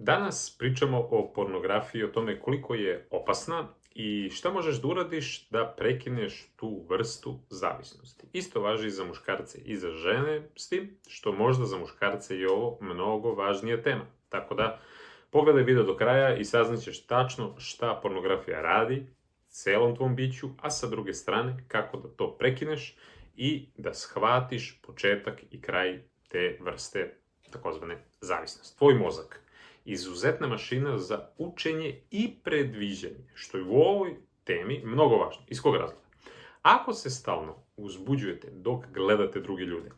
Danas pričamo o pornografiji, o tome koliko je opasna i šta možeš da uradiš da prekineš tu vrstu zavisnosti. Isto važi i za muškarce i za žene, s tim što možda za muškarce je ovo mnogo važnija tema. Tako da pogledaj video do kraja i saznaćeš tačno šta pornografija radi celom tvom biću, a sa druge strane kako da to prekineš i da shvatiš početak i kraj te vrste takozvane zavisnosti. Tvoj mozak izuzetna mašina za učenje i predviđanje, što je u ovoj temi mnogo važno. Iz kog razloga? Ako se stalno uzbuđujete dok gledate druge ljude,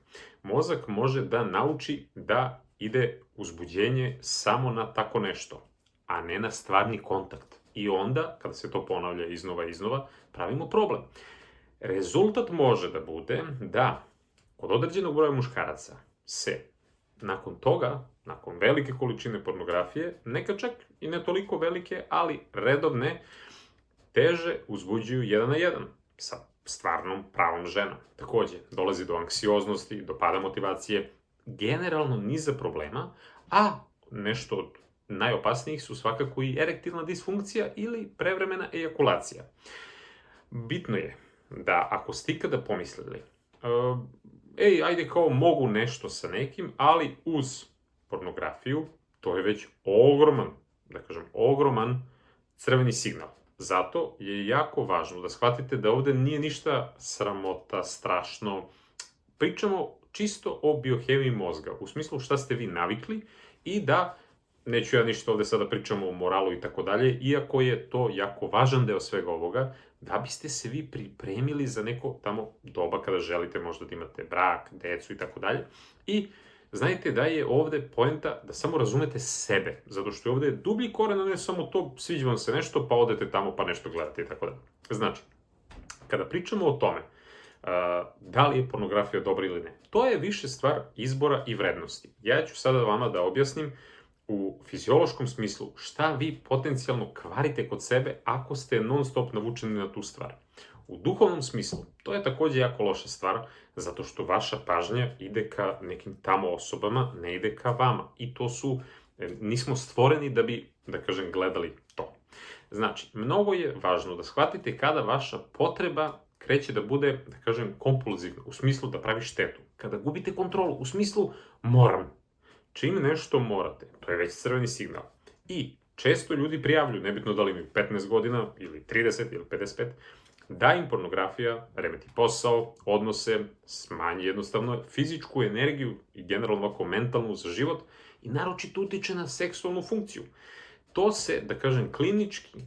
mozak može da nauči da ide uzbuđenje samo na tako nešto, a ne na stvarni kontakt. I onda, kada se to ponavlja iznova, pravimo problem. Rezultat može da bude da kod određenog broja muškaraca se nakon toga, nakon velike količine pornografije, neka čak i ne toliko velike, ali redovne, teže uzbuđuju jedan na jedan sa stvarnom pravom ženom. Takođe, dolazi do anksioznosti, do pada motivacije, generalno niza problema, a nešto od najopasnijih su svakako i erektilna disfunkcija ili prevremena ejakulacija. Bitno je da ako ste ikada pomislili ajde kao mogu nešto sa nekim, ali uz pornografiju, to je već ogroman crveni signal. Zato je jako važno da shvatite da ovde nije ništa sramota, strašno. Pričamo čisto o biohemiji mozga, u smislu šta ste vi navikli i da, neću ja ništa ovde sada pričamo o moralu i tako dalje, iako je to jako važan deo svega ovoga, da biste se vi pripremili za neko tamo doba kada želite možda da imate brak, decu i tako dalje. I znajte da je ovde poenta da samo razumete sebe, zato što je ovde dublji koren, a ne samo to, sviđa vam se nešto, pa odete tamo pa nešto gledate i tako dalje. Znači, kada pričamo o tome, da li je pornografija dobra ili ne, to je više stvar izbora i vrednosti. Ja ću sada vama da objasnim u fiziološkom smislu šta vi potencijalno kvarite kod sebe ako ste non stop navučeni na tu stvar. U duhovnom smislu, to je takođe jako loša stvar, zato što vaša pažnja ide ka nekim tamo osobama, ne ide ka vama. I to nismo stvoreni da bi, da kažem, gledali to. Znači, mnogo je važno da shvatite kada vaša potreba kreće da bude, da kažem, kompulzivna, u smislu da pravi štetu. Kada gubite kontrolu, u smislu moram. Čim nešto morate, to je već crveni signal. I često ljudi prijavljuju, nebitno da li imaju 15 godina ili 30 ili 55, da im pornografija remeti posao, odnose, smanji jednostavno fizičku energiju i generalno ovako mentalnu za život i naročito utiče na seksualnu funkciju. To se, da kažem, klinički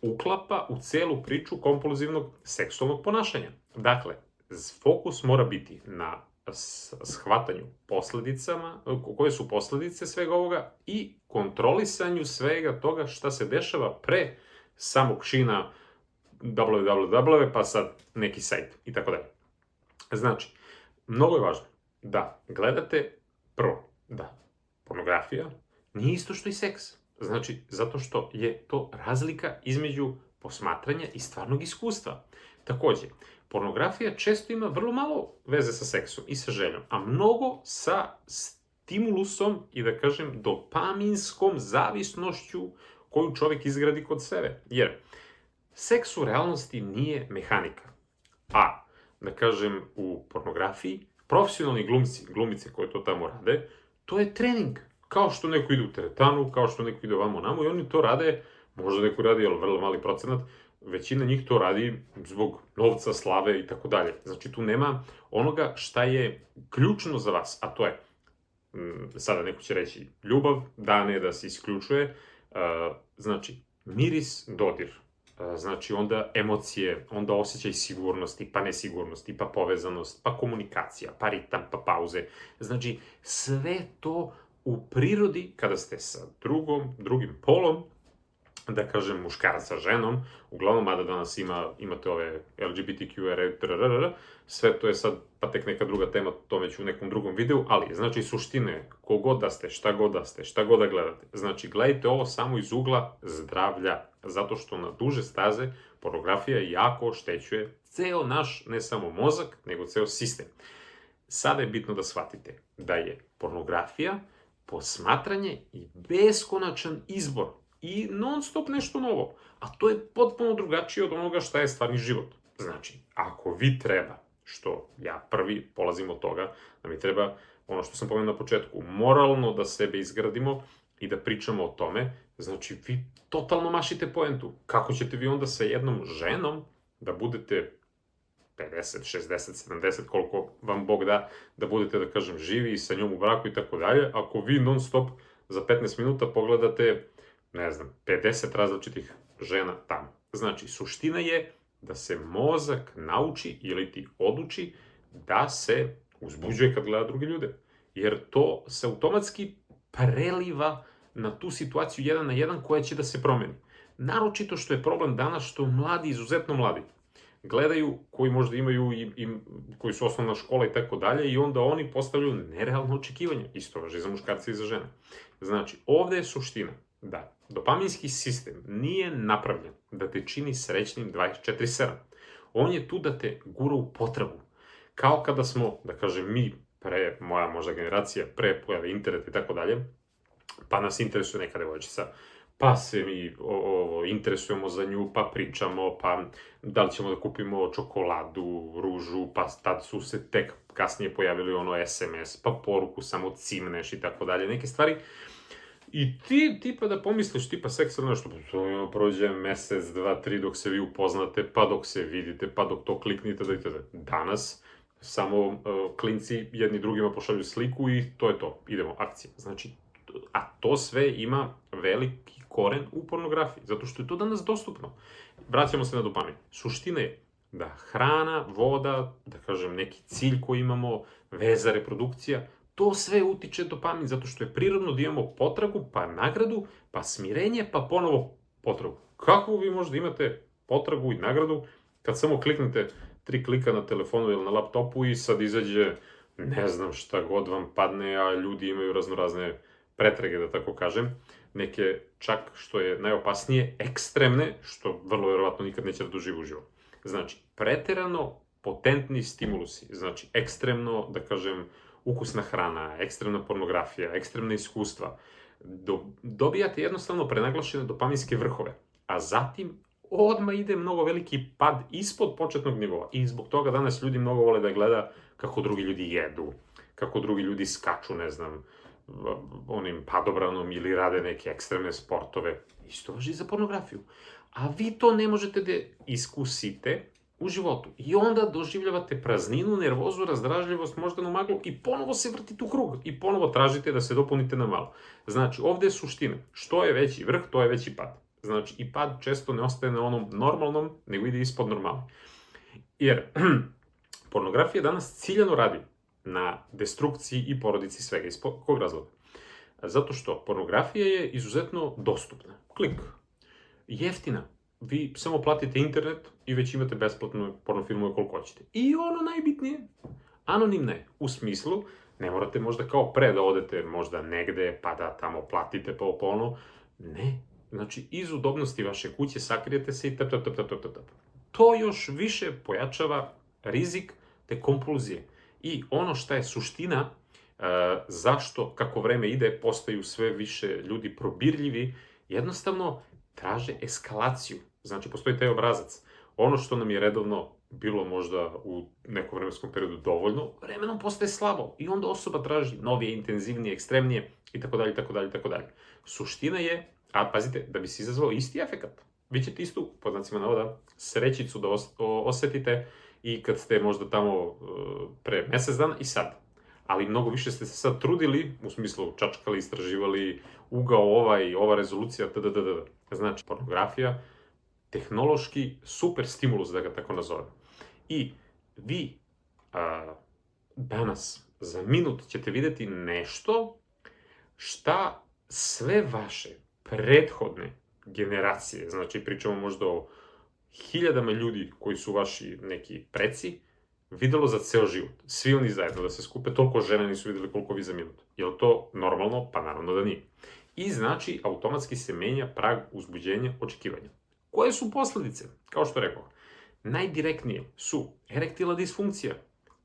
uklapa u celu priču kompulzivnog seksualnog ponašanja. Dakle, fokus mora biti na shvatanju posledicama, koje su posledice svega ovoga i kontrolisanju svega toga šta se dešava pre samog čina www, pa sad neki sajt i tako dalje. Znači, mnogo je važno da gledate prvo da pornografija nije isto što i seks. Znači, zato što je to razlika između posmatranja i stvarnog iskustva. Takođe, pornografija često ima vrlo malo veze sa seksom i sa željom, a mnogo sa stimulusom i da kažem dopaminskom zavisnošću koju čovjek izgradi kod sebe. Jer seks u realnosti nije mehanika. A, da kažem, u pornografiji profesionalni glumice koje to tamo rade, to je trening. Kao što neko ide u teretanu, kao što neko ide ovamo namo i oni to rade, možda neko radi, ali vrlo mali procenat, većina njih to radi zbog novca, slave i tako dalje. Znači, tu nema onoga šta je ključno za vas, a to je, sada neko će reći, ljubav, da ne da se isključuje, znači, miris, dodir, znači, onda emocije, onda osjećaj sigurnosti, pa nesigurnosti, pa povezanost, pa komunikacija, pa ritam, pa pauze. Znači, sve to u prirodi, kada ste sa drugim polom, da kažem, muškarac sa ženom, uglavnom, mada danas imate ove LGBTQ, sve to je sad, pa tek neka druga tema, to već u nekom drugom videu, ali, znači, suštine, kogod da ste, šta god da gledate, znači, gledajte ovo samo iz ugla zdravlja, zato što na duže staze pornografija jako oštećuje ceo naš, ne samo mozak, nego ceo sistem. Sada je bitno da shvatite da je pornografija posmatranje i beskonačan izbor i non stop nešto novo, a to je potpuno drugačije od onoga šta je stvarni život. Znači, ako vi treba, što ja prvi polazim od toga, da mi treba, ono što sam pomenuo na početku, moralno da sebe izgradimo i da pričamo o tome, znači vi totalno mašite poentu. Kako ćete vi onda sa jednom ženom da budete 50, 60, 70, koliko vam Bog da budete, da kažem, živi i sa njom u braku i tako dalje, ako vi non stop za 15 minuta pogledate, ne znam, 50 različitih žena tamo. Znači, suština je da se mozak nauči ili ti oduči da se uzbuđuje kad gleda druge ljude. Jer to se automatski preliva na tu situaciju 1 na 1 koja će da se promeni. Naročito što je problem danas što mladi, izuzetno mladi, gledaju, koji možda imaju koji su osnovna škola i tako dalje, i onda oni postavljaju nerealno očekivanje. Isto važi za muškarce i za žene. Znači, ovde je suština da dopaminski sistem nije napravljen da te čini srećnim 24/7. On je tu da te gura u potragu. Kao kada smo, da kažem, mi, moja možda generacija, pre pojave interneta i tako dalje, pa nas interesuje neka devojčica, pa se mi interesujemo za nju, pa pričamo, pa da li ćemo da kupimo čokoladu, ružu, pa tad su se tek kasnije pojavili SMS, pa poruku samo cimneš i tako dalje, neke stvari. I ti, tipa da pomisliš, tipa seksualno nešto, prođe mesec, 2, 3 dok se vi upoznate, pa dok se vidite, pa dok to kliknite, da idete. Danas samo klinci jedni drugima pošalju sliku i to je to, idemo, akcija. Znači, a to sve ima veliki koren u pornografiji, zato što je to danas dostupno. Vraćamo se na dopamin. Suština je da hrana, voda, da kažem neki cilj koji imamo, veza, reprodukcija, to sve utiče dopamin, zato što je prirodno da imamo potragu, pa nagradu, pa smirenje, pa ponovo potragu. Kako vi možda imate potragu i nagradu kad samo kliknete 3 klika na telefonu ili na laptopu i sad izađe ne znam šta god vam padne, a ljudi imaju raznorazne pretrage, da tako kažem, neke čak, što je najopasnije, ekstremne, što vrlo verovatno nikad neće da dožive uživo. Znači, preterano potentni stimulusi, znači ekstremno, da kažem, ukusna hrana, ekstremna pornografija, ekstremna iskustva, dobijate jednostavno prenaglašene dopaminske vrhove, a zatim odmah ide mnogo veliki pad ispod početnog nivoa i zbog toga danas ljudi mnogo vole da gleda kako drugi ljudi jedu, kako drugi ljudi skaču, ne znam, onim padobranom ili rade neke ekstremne sportove. Isto važi za pornografiju. A vi to ne možete da iskusite u životu. I onda doživljavate prazninu, nervozu, razdražljivost, moždanu maglu i ponovo se vrtite u krug i ponovo tražite da se dopunite na malo. Znači, ovde je suština. Što je veći vrh, to je veći pad. Znači, i pad često ne ostaje na onom normalnom, nego ide ispod normala. Jer pornografija danas ciljano radi na destrukciji i porodici svega. Iz kog razloga? Zato što pornografija je izuzetno dostupna. Klik. Jeftina. Vi samo platite internet i već imate besplatno pornofilmove koliko hoćete. I ono najbitnije, anonimna je. U smislu, ne morate možda kao pre da odete možda negde, pa da tamo platite pa ono. Ne. Znači, iz udobnosti vaše kuće sakrijete se i tap. To još više pojačava rizik te kompulzije. I ono šta je suština, zašto, kako vreme ide, postaju sve više ljudi probirljivi, jednostavno traže eskalaciju. Znači, postoji taj obrazac. Ono što nam je redovno bilo možda u nekom vremenskom periodu dovoljno, vremenom postaje slabo. I onda osoba traži novije, intenzivnije, ekstremnije itd. Suština je, a pazite, da bi se izazvao isti efekat. Vi ćete istu, pod znacima navoda, srećicu da osetite i kad ste možda tamo pre mesec dana i sad. Ali mnogo više ste se sad trudili, u smislu čačkali, istraživali, ugao ova rezolucija, Znači, pornografija, tehnološki super stimulus, da ga tako nazovem. I vi danas, za minut, ćete videti nešto šta sve vaše prethodne generacije, znači pričamo možda o hiljadama ljudi koji su vaši neki preci, videlo za ceo život. Svi oni zajedno da se skupe, toliko žena nisu videli koliko vi za minut. Je li to normalno? Pa naravno da nije. I znači, automatski se menja prag uzbuđenja, očekivanja. Koje su posledice? Kao što rekao, najdirektnije su erektilna disfunkcija.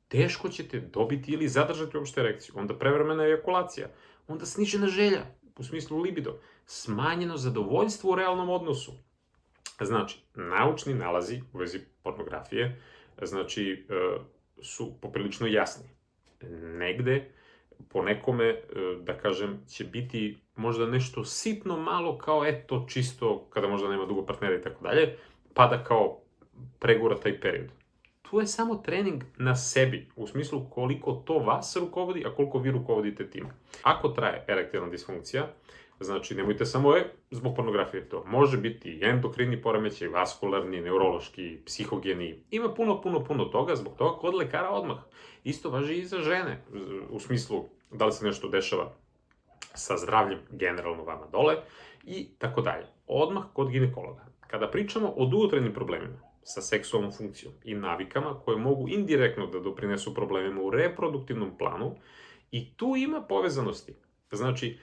Teško ćete dobiti ili zadržati uopšte erekciju. Onda prevremena ejakulacija. onda snižena želja, u smislu libido, smanjeno zadovoljstvo u realnom odnosu. Znači, naučni nalazi u vezi pornografije, znači, su poprilično jasni. Negde, po nekome, da kažem, će biti možda nešto sitno malo kao eto, čisto, kada možda nema dugo partnera i tako dalje, pa da kao pregura taj period. Tu je samo trening na sebi, u smislu koliko to vas rukovodi, a koliko vi rukovodite time. Ako traje erektilna disfunkcija, znači nemojte samo zbog pornografije to. Može biti i endokrini poremećaj, vaskularni, neurološki, psihogeni. Ima puno toga, zbog toga kod lekara odmah. Isto važi i za žene, u smislu da li se nešto dešava sa zdravljem generalno vama dole i tako dalje. Odmah kod ginekologa. Kada pričamo o dugotrajnim problemima sa seksualnom funkcijom i navikama koje mogu indirektno da doprinesu problemima u reproduktivnom planu, i tu ima povezanosti. Znači,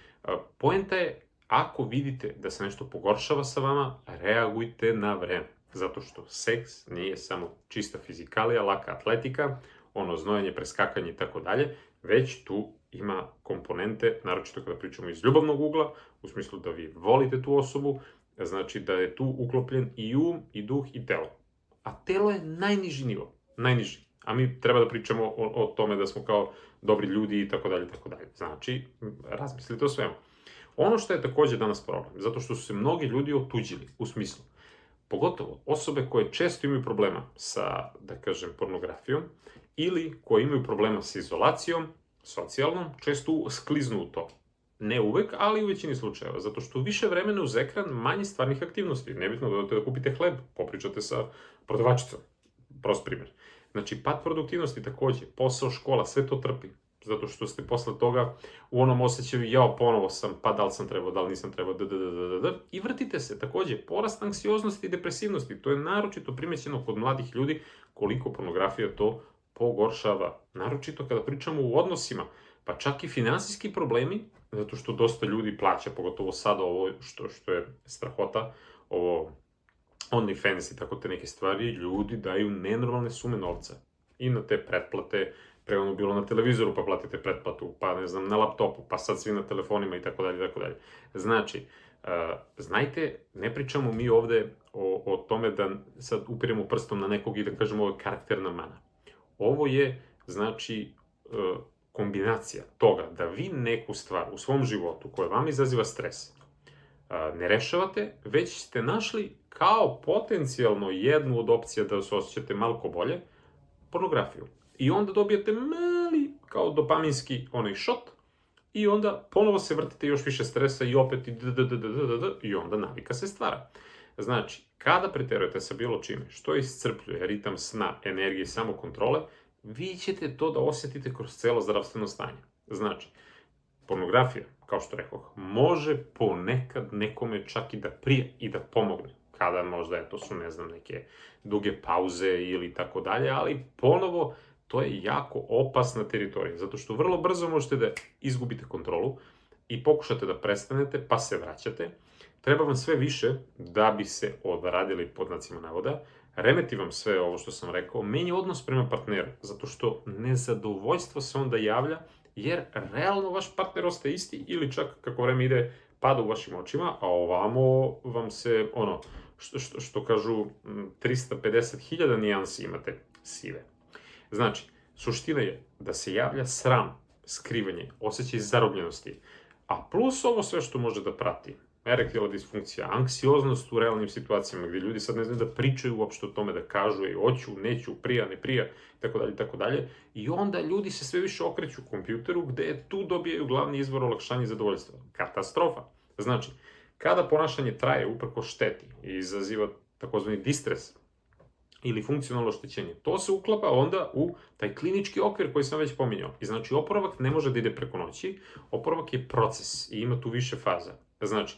poenta je, ako vidite da se nešto pogoršava sa vama, reagujte na vreme. Zato što seks nije samo čista fizikalija, laka atletika, ono znojanje, preskakanje i tako dalje, već tu ima komponente, naročito kada pričamo iz ljubavnog ugla, u smislu da vi volite tu osobu, znači da je tu uklopljen i i duh i telo. A telo je najniži nivo, najniži. A mi treba da pričamo o tome da smo kao dobri ljudi i tako dalje, tako dalje. Znači, razmislite o svemu. Ono što je takođe danas problem, zato što su se mnogi ljudi otuđili, u smislu, pogotovo osobe koje često imaju problema sa, da kažem, pornografijom, ili koje imaju problema sa izolacijom, socijalnom, često skliznu u to. Ne uvek, ali u većini slučajeva, zato što više vremena uz ekran, manje stvarnih aktivnosti. Nebitno da odete da kupite hleb, popričate sa prodavačicom. Prost primjer. Znači, pad produktivnosti takođe, posao, škola, sve to trpi. Zato što ste posle toga u onom osjećaju, jao, ponovo sam, pa da li sam trebao, da li nisam trebao, i vrtite se. Takođe, porast anksioznosti i depresivnosti, to je naročito primećeno kod mladih ljudi koliko pornografija to pogoršava. Naročito kada pričamo u odnosima, pa čak i finansijski problemi, zato što dosta ljudi plaća, pogotovo sada ovo što je strahota, ovo OnlyFans i tako te neke stvari, ljudi daju nenormalne sume novca. I na te pretplate, pre ono bilo na televizoru pa platite pretplatu, pa ne znam, na laptopu, pa sad svi na telefonima i tako dalje, tako dalje. Znači, znajte, ne pričamo mi ovde o tome da sad upiremo prstom na nekog i da kažemo ovo je karakterna mana. Ovo je, znači, kombinacija toga da vi neku stvar u svom životu koja vam izaziva stres ne rešavate, već ste našli kao potencijalno jednu od opcija da se osjećate malko bolje, pornografiju. I onda dobijete mali, kao dopaminski onaj šot, i onda ponovo se vrtite još više stresa i opet i onda navika se stvara. Znači, kada preterujete sa bilo čime, što iscrpljuje ritam sna, energije i samokontrole, vi ćete to da osjetite kroz celo zdravstveno stanje. Znači, pornografija, kao što rekoh, može ponekad nekome čak i da prije i da pomogne. Kada možda, to su, ne znam, neke duge pauze ili tako dalje, ali ponovo, to je jako opasna teritorija, zato što vrlo brzo možete da izgubite kontrolu i pokušate da prestanete, pa se vraćate. Treba vam sve više da bi se odradili, pod znacima navoda, remeti vam sve ovo što sam rekao, menja odnos prema partneru, zato što nezadovoljstvo se onda javlja, jer realno vaš partner ostaje isti ili čak kako vreme ide pada u vašim očima, a ovamo vam se, što kažu, 350.000 nijansi imate sive. Znači, suština je da se javlja sram, skrivanje, osjećaj zarobljenosti, a plus ovo sve što može da prati, erektilna disfunkcija, anksioznost u realnim situacijama gdje ljudi sad ne znaju da pričaju uopšte o tome, da kažu hoću, neću, prija, ne prija, tako dalje, i onda ljudi se sve više okreću kompjuteru gde tu dobijaju glavni izvor olakšanja i zadovoljstva. Katastrofa. Znači, kada ponašanje traje uprko šteti i izaziva takozvani distres ili funkcionalno oštećenje, to se uklapa onda u taj klinički okvir koji sam već pominjao. I znači, oporavak ne može da ide preko noći, oporavak je proces i ima tu više faza. Znači,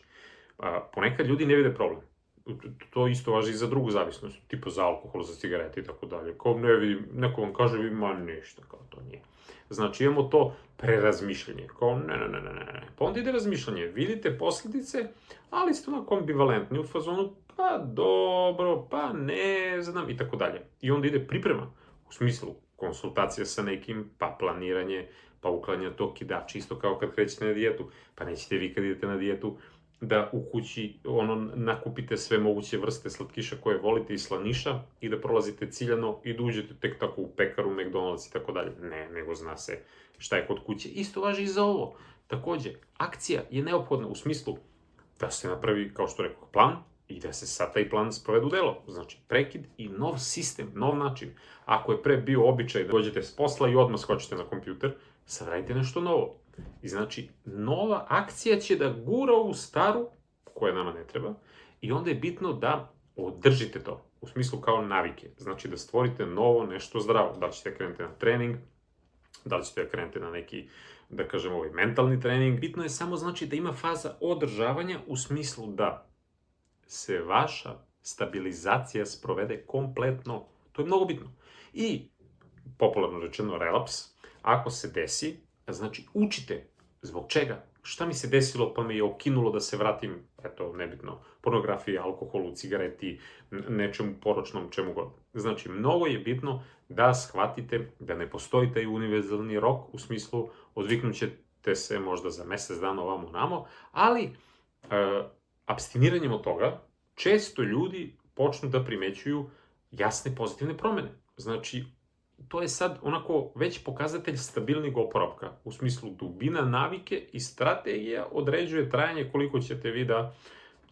ponekad ljudi ne vide problem. To isto važi i za drugu zavisnost, tipa za alkohol, za cigarete i tako dalje. Kao ne vidim, neko vam kaže, ima ništa, kao to nije. Znači, imamo to prerazmišljanje, kao ne. Pa onda ide razmišljanje, vidite posljedice, ali ste onako ambivalentni u fazonu, pa dobro, pa ne znam, i tako dalje. I onda ide priprema, u smislu konsultacija sa nekim, pa planiranje, pa uklanjate okidače, isto kao kad krećete na dijetu, pa nećete vi kad idete na dijetu da u kući nakupite sve moguće vrste slatkiša koje volite i slaniša i da prolazite ciljano i da uđete tek tako u pekaru, McDonald's i tako dalje. Ne, nego zna se šta je kod kuće. Isto važi i za ovo. Takođe, akcija je neophodna u smislu da se napravi, kao što rekao, plan i da se sad taj plan sprovede u delo. Znači, prekid i nov sistem, nov način. Ako je pre bio običaj da dođete s posla i odmah skočite na kompjuter, sad radite nešto novo. I znači, nova akcija će da gura ovu staru, koja nama ne treba, i onda je bitno da održite to, u smislu kao navike. Znači, da stvorite novo, nešto zdravo. Da li ćete krenete na trening, da li ćete krenete na neki, da kažem, mentalni trening. Bitno je samo, znači, da ima faza održavanja u smislu da se vaša stabilizacija sprovede kompletno. To je mnogo bitno. I, popularno rečeno, relaps, ako se desi, znači, učite. Zbog čega? Šta mi se desilo pa me je okinulo da se vratim, eto, nebitno, pornografiji, alkoholu, cigareti, nečemu poročnom, čemu god. Znači, mnogo je bitno da shvatite da ne postoji taj univerzalni rok, u smislu odviknut ćete se možda za mesec dana ovamo namo, ali apstiniranjem od toga, često ljudi počnu da primećuju jasne pozitivne promene. Znači, to je sad onako već pokazatelj stabilnog oporavka, u smislu dubina navike i strategija određuje trajanje koliko ćete vi da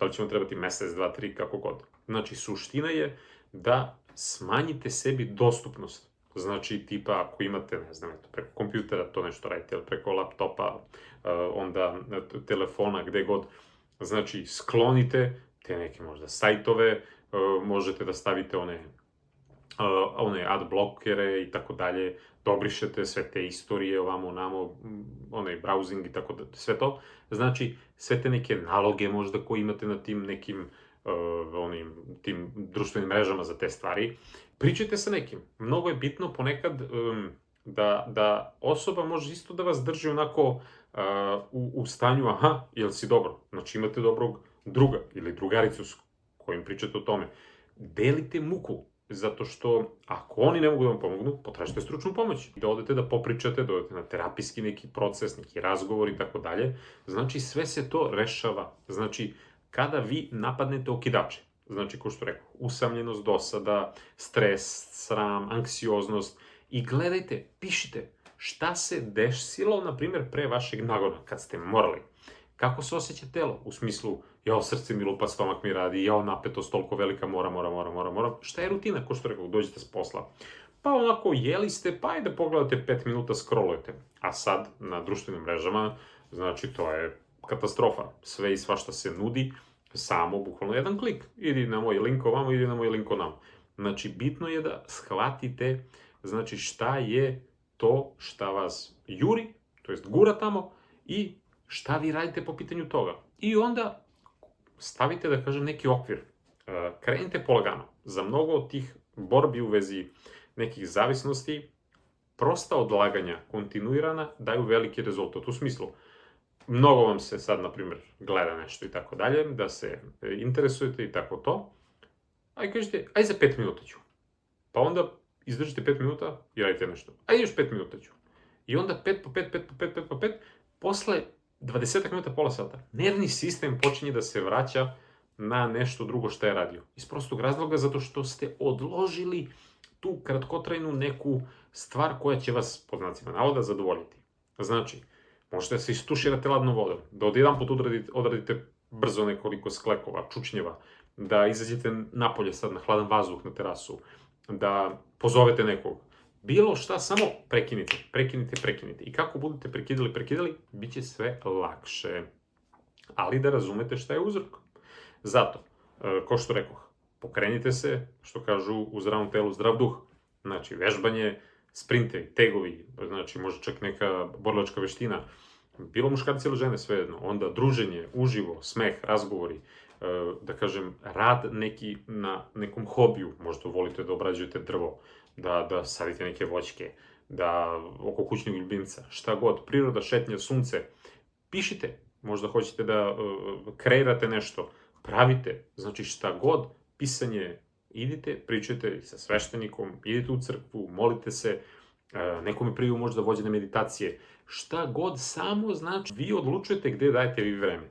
li će vam trebati mesec, 2, 3, kako god. Znači, suština je da smanjite sebi dostupnost. Znači, tipa, ako imate, ne znam, preko kompjutera to nešto radite, ili preko laptopa, onda telefona, gde god, znači, sklonite te neke možda sajtove, možete da stavite one ad blokere i tako dalje, da obrišete sve te istorije ovamo onamo, onaj browsing i tako da, sve to. Znači, sve te neke naloge možda koje imate na tim nekim tim društvenim mrežama za te stvari. Pričajte sa nekim. Mnogo je bitno ponekad da osoba može isto da vas drži onako u stanju, aha, jel si dobro? Znači, imate dobrog druga ili drugaricu s kojim pričate o tome. Delite muku. Zato što ako oni ne mogu da vam pomognu, potražite stručnu pomoć. Da odete da popričate, da odete na terapijski neki proces, neki razgovor i tako dalje. Znači, sve se to rešava. Znači, kada vi napadnete okidače, znači, ko što rekao, usamljenost, dosada, stres, sram, anksioznost, i gledajte, pišite šta se desilo, na primjer, pre vašeg nagona, kad ste morali. Kako se osjeća telo? U smislu, jao, srce mi lupa, stomak mi radi, jao, napetost toliko velika, moram. Šta je rutina, ko što rekao, dođete s posla? Pa onako, jeli ste, pa ajde pogledate 5 minuta, scrollujete. A sad, na društvenim mrežama, znači, to je katastrofa. Sve i svašta se nudi, samo, bukvalno jedan klik. Idi na moj link ovamo, idi na moj link onamo. Znači, bitno je da shvatite, znači, šta je to šta vas juri, to jest gura tamo, i šta vi radite po pitanju toga. I onda stavite, da kažem, neki okvir. Krenite polagano. Za mnogo od tih borbi u vezi nekih zavisnosti, prosta odlaganja, kontinuirana, daju veliki rezultat. U smislu, mnogo vam se sad, na primjer, gleda nešto i tako dalje, da se interesujete i tako to, a i kažete, aj za 5 minuta ću. Pa onda izdržite 5 minuta i radite nešto. Ajde još 5 minuta ću. I onda 5 po 5, posle 20 minuta, pola sata, nervni sistem počinje da se vraća na nešto drugo što je radio. Iz prostog razloga, zato što ste odložili tu kratkotrajnu neku stvar koja će vas, pod znacima navoda, zadovoljiti. Znači, možete da se istuširate ladnom vodom, da odjedan put odradite brzo nekoliko sklekova, čučnjeva, da izađete napolje sad na hladan vazduh na terasu, da pozovete nekog. Bilo šta, samo prekinite. I kako budete prekidali, bit će sve lakše. Ali da razumete šta je uzrok. Zato, ko što rekoh, pokrenite se, što kažu u zdravom telu, zdrav duh. Znači, vežbanje, sprintevi, tegovi, znači možda čak neka borilačka veština, bilo muškarci ili žene, svejedno. Onda druženje, uživo, smeh, razgovori, da kažem, rad neki na nekom hobiju, možda volite da obrađujete drvo, da sadite neke voćke, da oko kućnog ljubimca, šta god, priroda, šetnja, sunce, pišite, možda hoćete da kreirate nešto, pravite, znači šta god, pisanje, idite, pričajte sa sveštenikom, idite u crkvu, molite se, nekome priju možda vođene meditacije, šta god, samo znači vi odlučujete gde dajete vi vreme.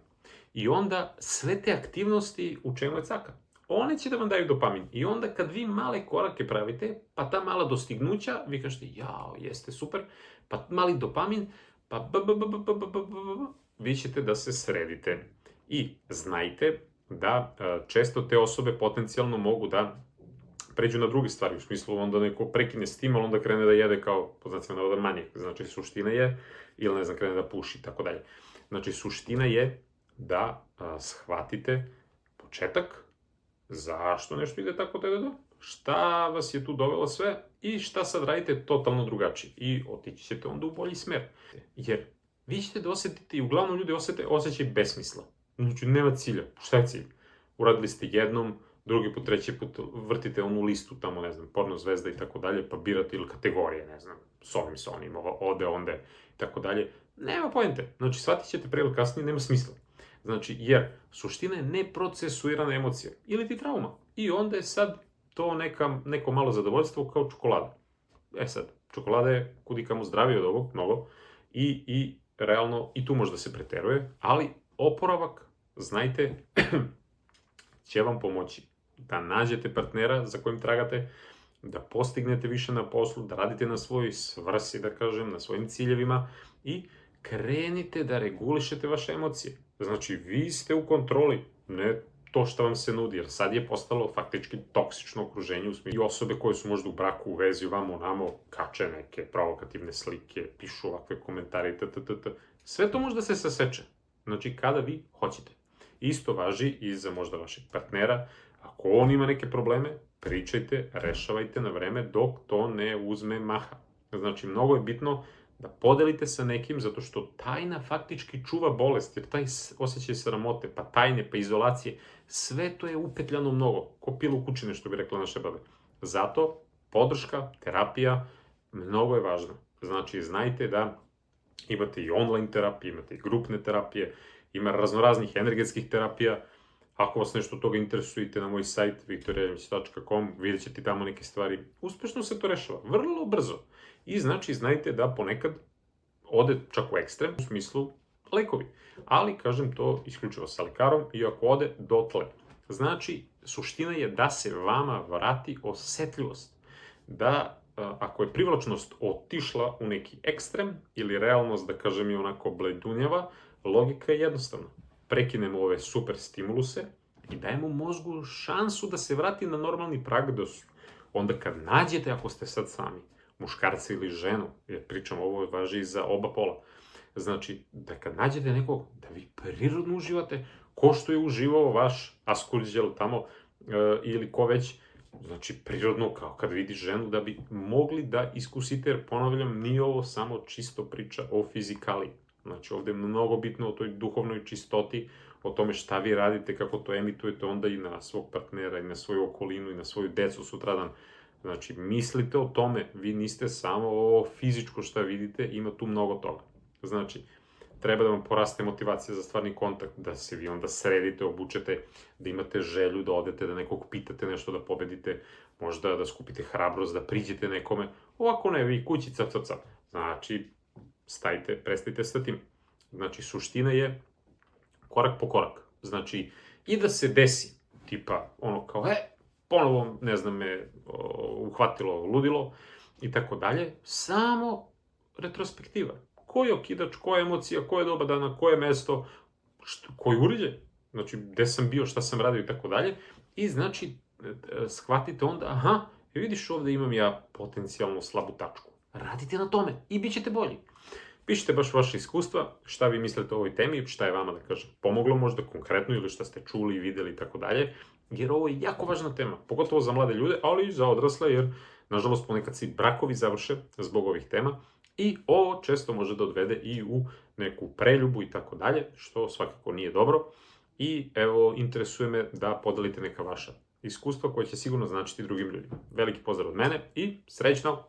I onda sve te aktivnosti u čemu je caka. One će da vam daju dopamin. I onda kad vi male korake pravite, pa ta mala dostignuća, vi kažete, jao, jeste super, pa mali dopamin, pa vi ćete da se sredite. I znajte da često te osobe potencijalno mogu da pređu na druge stvari, u smislu onda neko prekine s tim, ali onda krene da jede kao, po znacima navoda, manijak. Znači, suština je, ili ne znam, krene da puši i tako dalje. Znači, suština je da shvatite početak, zašto nešto ide tako, šta vas je tu dovelo sve i šta sad radite totalno drugačije. I otići ćete onda u bolji smer. Jer vi ćete da osetite, i uglavnom ljudi osete osjećaj besmisla. Znači, nema cilja. Šta je cilj? Uradili ste jednom, drugi put, treći put vrtite onu listu tamo, ne znam, porno zvezda i tako dalje, pa birate ili kategorije, ne znam, s onim, ode, onde, i tako dalje. Nema pojente. Znači, shvatit ćete pre ili kasnije, nema smisla. Znači, jer suština je neprocesuirana emocija ili ti trauma. I onda je sad to neko malo zadovoljstvo kao čokolada. Sad, čokolada je kudikamo zdravije od ovog, mnogo, i realno i tu možda se preteruje, ali oporavak, znajte, će vam pomoći da nađete partnera za kojim tragate, da postignete više na poslu, da radite na svojoj svrsi, da kažem, na svojim ciljevima i krenite da regulišete vaše emocije. Znači, vi ste u kontroli, ne to što vam se nudi, jer sad je postalo faktički toksično okruženje u smislu. I osobe koje su možda u braku, u vezi, vamo, namo, kače neke provokativne slike, pišu ovakve komentare, sve to možda se saseče. Znači, kada vi hoćete. Isto važi i za možda vašeg partnera. Ako on ima neke probleme, pričajte, rešavajte na vreme dok to ne uzme maha. Znači, mnogo je bitno da podelite sa nekim, zato što tajna faktički čuva bolest, jer taj osjećaj sramote, pa tajne, pa izolacije, sve to je upetljano mnogo, ko pila u kućine, što bi rekla naše babe. Zato podrška, terapija, mnogo je važna. Znači, znajte da imate i online terapije, imate i grupne terapije, ima raznoraznih energetskih terapija. Ako vas nešto od toga interesujete, na moj sajt viktorjeremić.com, vidjet ćete tamo neke stvari. Uspešno se to rešava, vrlo brzo. I znači, znajte da ponekad ode čak u ekstrem, u smislu lekovi. Ali, kažem, to isključivo sa lekarom i ako ode dotle. Znači, suština je da se vama vrati osetljivost. Da, ako je privlačnost otišla u neki ekstrem ili realnost, da kažem, je onako bledunjava, logika je jednostavna. Prekinemo ove super stimuluse i dajemo mozgu šansu da se vrati na normalni prag, da onda kad nađete, ako ste sad sami, muškarca ili ženu, jer pričam, ovo važi i za oba pola, znači, da kad nađete nekog, da vi prirodno uživate, ko što je uživao vaš Askurđel tamo, ili ko već, znači, prirodno, kao kad vidi ženu, da bi mogli da iskusite, jer ponavljam, nije ovo samo čisto priča o fizikaliji. Znači, ovde je mnogo bitno o toj duhovnoj čistoti, o tome šta vi radite, kako to emitujete onda i na svog partnera, i na svoju okolinu, i na svoju decu sutradan. Znači, mislite o tome, vi niste samo ovo fizičko šta vidite, ima tu mnogo toga. Znači, treba da vam poraste motivacija za stvarni kontakt, da se vi onda sredite, obučete, da imate želju da odete, da nekog pitate nešto, da pobedite, možda da skupite hrabrost, da priđete nekome. Ovako ne, vi kući cap. Znači, prestajte sa tim. Znači, suština je korak po korak. Znači, i da se desi, tipa, ono kao, ponovo, ne znam, me uhvatilo ludilo, i tako dalje, samo retrospektiva. Ko je okidač, koja je emocija, koja je doba dana, koje je mesto, koji uređaj, znači, gde sam bio, šta sam radio, i tako dalje, i znači, shvatite onda, vidiš, ovde imam ja potencijalno slabu tačku. Radite na tome i bit ćete bolji. Pišite baš vaše iskustva, šta vi mislite o ovoj temi, šta je vama, da kažem, pomoglo možda konkretno ili šta ste čuli i videli i tako dalje, jer ovo je jako važna tema, pogotovo za mlade ljude, ali i za odrasle, jer, nažalost, ponekad se brakovi završe zbog ovih tema i ovo često može da odvede i u neku preljubu i tako dalje, što svakako nije dobro. I evo, interesuje me da podelite neka vaša iskustva koja će sigurno značiti drugim ljudima. Veliki pozdrav od mene i srećno!